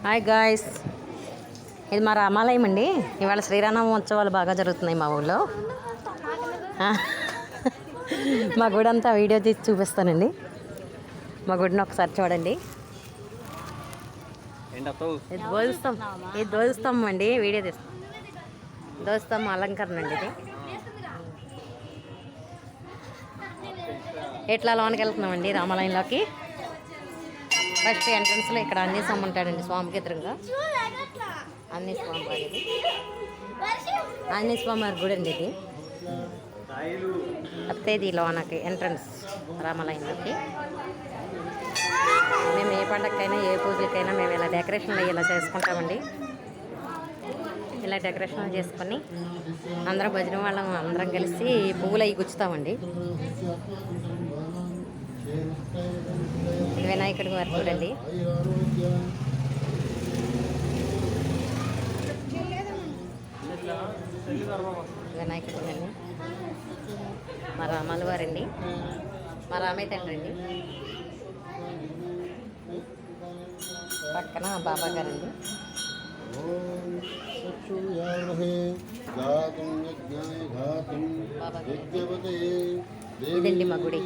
Hi guys, ఇది మా రామాలయం అండి. ఇవాళ శ్రీరామ ఉత్సవాలు బాగా జరుగుతున్నాయి మా ఊళ్ళో. మా గుడి అంతా వీడియో తీసి చూపిస్తానండి. మా గుడిని ఒకసారి చూడండి. ఇది ధ్వజస్తంభం అండి. వీడియో తీస్తాం. ధ్వజస్తంభం అలంకరణ అండి ఇది. ఎట్లా లోనికి వెళ్తున్నామండి రామాలయంలోకి. ఫస్ట్ ఎంట్రన్స్లో ఇక్కడ ఆంజనేయ స్వామి ఉంటాడండి, స్వామికి ఎదురుగా. ఆంజనేయ స్వామి వారి ఇది ఆంజనేయ స్వామి వారి గుడి అండి ఇది. అత్తేది లోనకి ఎంట్రన్స్ రామాలయంలోకి. మేము ఏ పండగకైనా ఏ పూజలకైనా మేము ఇలా డెకరేషన్లు ఇలా చేసుకుంటామండి. ఇలా డెకరేషన్లు చేసుకొని అందరం భజన వాళ్ళం అందరం కలిసి పువ్వులు అవి గుచ్చుతామండి. వినాయకుడి వారు చూడండి. వినాయకుడు అండి. మా రామాల వారండి, మా రామయ్య తండ్రి అండి. పక్కన బాబా గారండి. ఇదండి మా గుడి.